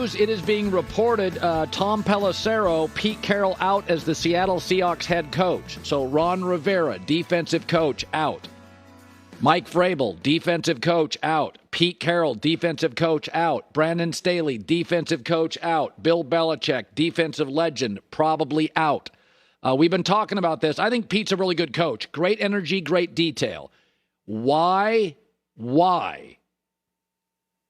news, it is being reported Tom Pelissero, Pete Carroll out as the Seattle Seahawks head coach. So Ron Rivera, defensive coach, out. Mike Vrabel, defensive coach, out. Pete Carroll, defensive coach, out. Brandon Staley, defensive coach, out. Bill Belichick, defensive legend, probably out. We've been talking about this. I think Pete's a really good coach. Great energy, great detail. Why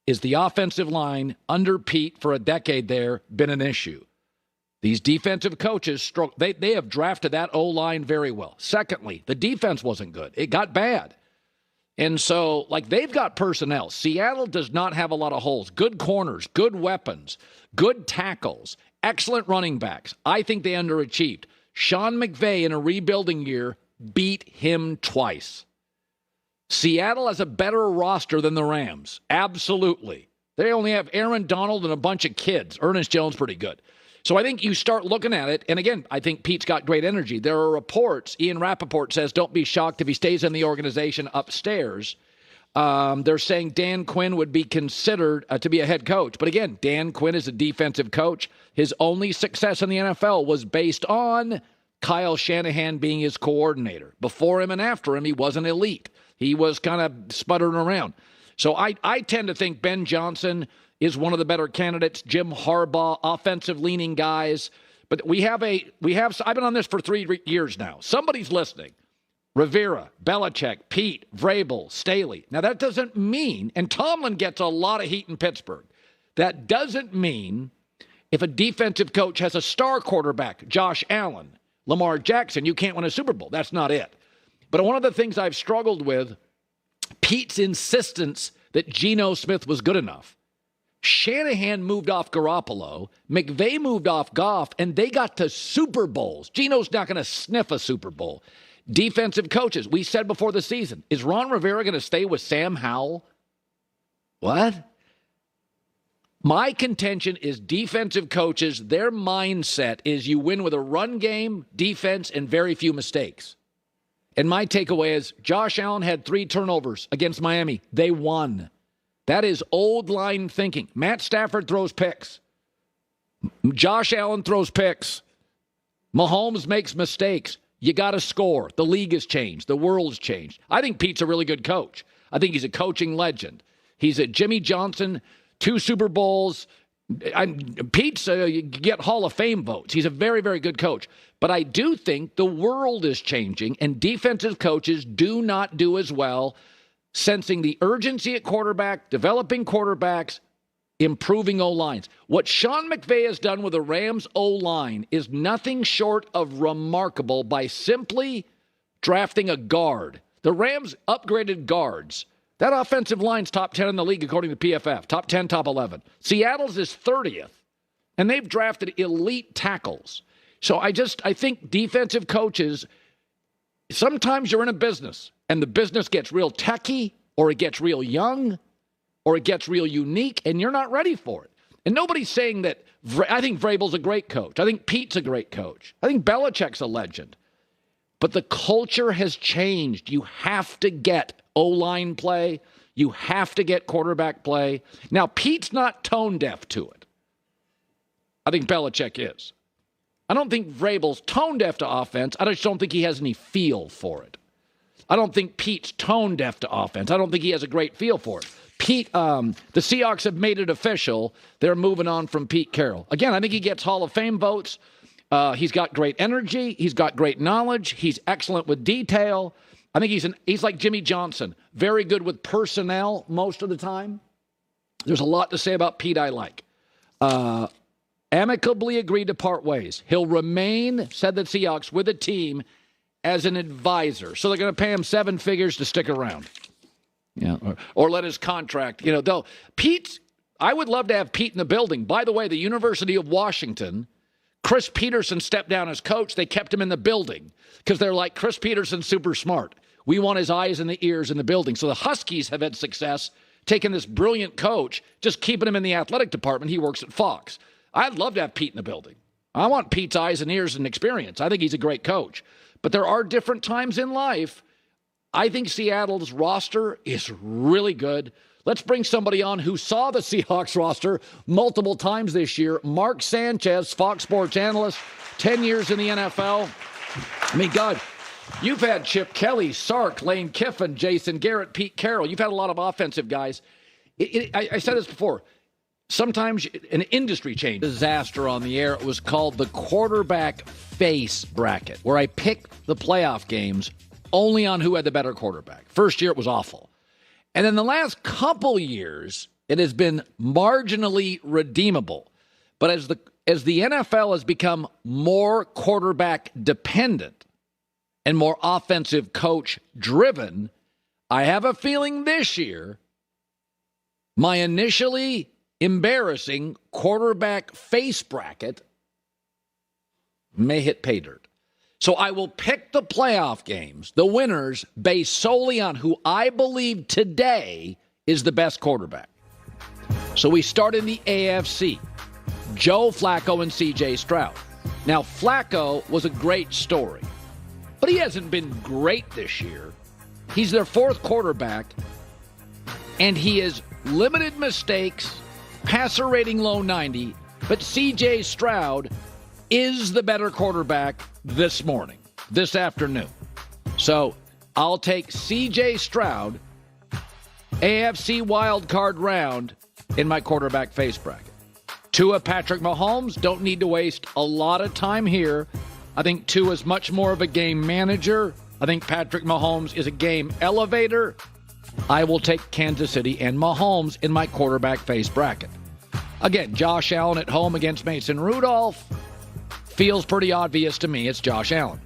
is the offensive line under Pete for a decade there been an issue? These defensive coaches, they have drafted that O-line very well. Secondly, the defense wasn't good. It got bad. And so, they've got personnel. Seattle does not have a lot of holes. Good corners, good weapons, good tackles, excellent running backs. I think they underachieved. Sean McVay, in a rebuilding year, beat him twice. Seattle has a better roster than the Rams. Absolutely. They only have Aaron Donald and a bunch of kids. Ernest Jones, pretty good. So I think you start looking at it, and again, I think Pete's got great energy. There are reports, Ian Rappaport says, don't be shocked if he stays in the organization upstairs. They're saying Dan Quinn would be considered to be a head coach. But again, Dan Quinn is a defensive coach. His only success in the NFL was based on Kyle Shanahan being his coordinator. Before him and after him, he wasn't elite. He was kind of sputtering around. So I tend to think Ben Johnson is one of the better candidates. Jim Harbaugh, offensive-leaning guys. But I've been on this for 3 years now. Somebody's listening. Rivera, Belichick, Pete, Vrabel, Staley. Now, that doesn't mean, and Tomlin gets a lot of heat in Pittsburgh, that doesn't mean if a defensive coach has a star quarterback, Josh Allen, Lamar Jackson, you can't win a Super Bowl. That's not it. But one of the things I've struggled with, Pete's insistence that Geno Smith was good enough. Shanahan moved off Garoppolo, McVay moved off Goff, and they got to Super Bowls. Geno's not going to sniff a Super Bowl. Defensive coaches, we said before the season, is Ron Rivera going to stay with Sam Howell? What? My contention is defensive coaches, their mindset is you win with a run game, defense, and very few mistakes. And my takeaway is Josh Allen had 3 turnovers against Miami. They won. That is old line thinking. Matt Stafford throws picks. Josh Allen throws picks. Mahomes makes mistakes. You got to score. The league has changed. The world's changed. I think Pete's a really good coach. I think he's a coaching legend. He's a Jimmy Johnson, 2 Super Bowls. Pete's you get Hall of Fame votes. He's a very, very good coach. But I do think the world is changing, and defensive coaches do not do as well sensing the urgency at quarterback, developing quarterbacks, improving O-lines. What Sean McVay has done with the Rams O-line is nothing short of remarkable by simply drafting a guard. The Rams upgraded guards. That offensive line's top 10 in the league according to PFF. Top 10, top 11. Seattle's is 30th. And they've drafted elite tackles. So I think defensive coaches, sometimes you're in a business and the business gets real techie or it gets real young or it gets real unique and you're not ready for it. And nobody's saying that. I think Vrabel's a great coach. I think Pete's a great coach. I think Belichick's a legend. But the culture has changed. You have to get O-line play. You have to get quarterback play. Now, Pete's not tone deaf to it. I think Belichick is. I don't think Vrabel's tone deaf to offense. I just don't think he has any feel for it. I don't think Pete's tone deaf to offense. I don't think he has a great feel for it. The Seahawks have made it official. They're moving on from Pete Carroll. Again, I think he gets Hall of Fame votes. He's got great energy. He's got great knowledge. He's excellent with detail. I think he's like Jimmy Johnson, very good with personnel most of the time. There's a lot to say about Pete I like. Amicably agreed to part ways. He'll remain, said the Seahawks, with the team as an advisor. So they're going to pay him 7 figures to stick around. Yeah, or let his contract, though. I would love to have Pete in the building. By the way, the University of Washington, Chris Peterson stepped down as coach. They kept him in the building because they're like, Chris Peterson's super smart. We want his eyes and the ears in the building. So the Huskies have had success taking this brilliant coach, just keeping him in the athletic department. He works at Fox. I'd love to have Pete in the building. I want Pete's eyes and ears and experience. I think he's a great coach. But there are different times in life. I think Seattle's roster is really good. Let's bring somebody on who saw the Seahawks roster multiple times this year. Mark Sanchez, Fox Sports analyst, 10 years in the NFL. I mean, God, you've had Chip Kelly, Sark, Lane Kiffin, Jason Garrett, Pete Carroll. You've had a lot of offensive guys. I said this before. Sometimes an industry change. Disaster on the air. It was called the quarterback face bracket, where I picked the playoff games only on who had the better quarterback. First year, it was awful. And in the last couple years, it has been marginally redeemable. But as the NFL has become more quarterback dependent and more offensive coach driven, I have a feeling this year my initially embarrassing quarterback face bracket may hit pay dirt. So I will pick the playoff games, the winners, based solely on who I believe today is the best quarterback. So we start in the AFC. Joe Flacco and C.J. Stroud. Now, Flacco was a great story, but he hasn't been great this year. He's their fourth quarterback, and he has limited mistakes, passer rating low 90, but C.J. Stroud is the better quarterback this morning, this afternoon. So I'll take C.J. Stroud, AFC wildcard round, in my quarterback face bracket. Tua, Patrick Mahomes, don't need to waste a lot of time here. I think Tua is much more of a game manager. I think Patrick Mahomes is a game elevator. I will take Kansas City and Mahomes in my quarterback face bracket. Again, Josh Allen at home against Mason Rudolph. Feels pretty obvious to me it's Josh Allen.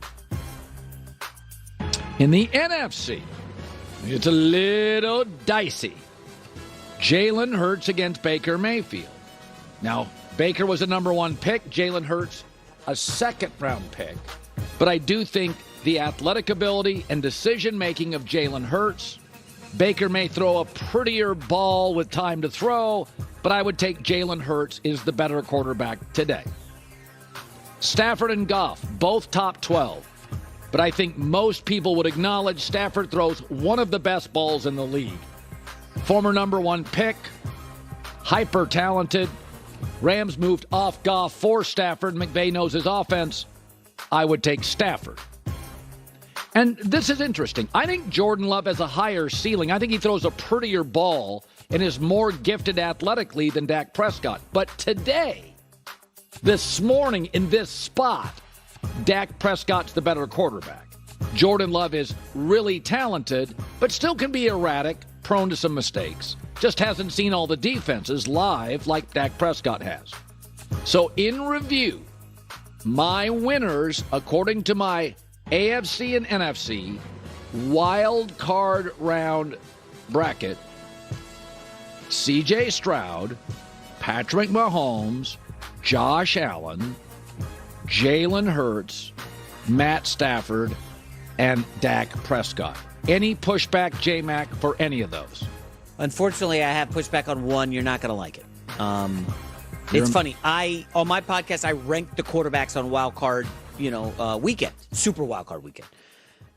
In the NFC, it's a little dicey. Jalen Hurts against Baker Mayfield. Now, Baker was a number one pick. Jalen Hurts, a second-round pick. But I do think the athletic ability and decision-making of Jalen Hurts. Baker may throw a prettier ball with time to throw, but I would take Jalen Hurts is the better quarterback today. Stafford and Goff, both top 12. But I think most people would acknowledge Stafford throws one of the best balls in the league. Former number one pick, hyper-talented. Rams moved off Goff for Stafford. McVay knows his offense. I would take Stafford. And this is interesting. I think Jordan Love has a higher ceiling. I think he throws a prettier ball and is more gifted athletically than Dak Prescott. But today, this morning, in this spot, Dak Prescott's the better quarterback. Jordan Love is really talented, but still can be erratic, prone to some mistakes. Just hasn't seen all the defenses live like Dak Prescott has. So in review, my winners, according to my AFC and NFC wild card round bracket, C.J. Stroud, Patrick Mahomes, Josh Allen, Jalen Hurts, Matt Stafford, and Dak Prescott. Any pushback, J-Mac, for any of those? Unfortunately, I have pushback on one. You're not going to like it. It's funny. On my podcast, I ranked the quarterbacks on wild card, weekend, super wild card weekend.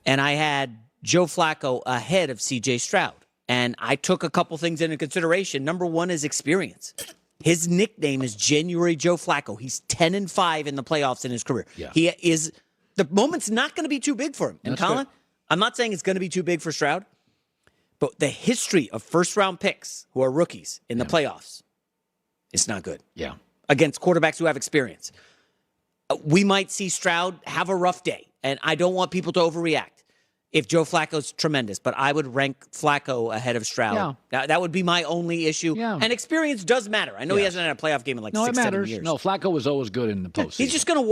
And I had Joe Flacco ahead of C.J. Stroud. And I took a couple things into consideration. Number one is experience. His nickname is January Joe Flacco. He's 10-5 in the playoffs in his career. Yeah. He is. The moment's not going to be too big for him. And That's Colin, good. I'm not saying it's going to be too big for Stroud, but the history of first-round picks who are rookies in the playoffs, it's not good. Yeah. Against quarterbacks who have experience. We might see Stroud have a rough day, and I don't want people to overreact if Joe Flacco's tremendous, but I would rank Flacco ahead of Stroud. Yeah. That would be my only issue. Yeah. And experience does matter. I know he hasn't had a playoff game in like 6-7 years. No, Flacco was always good in the postseason. He's just going to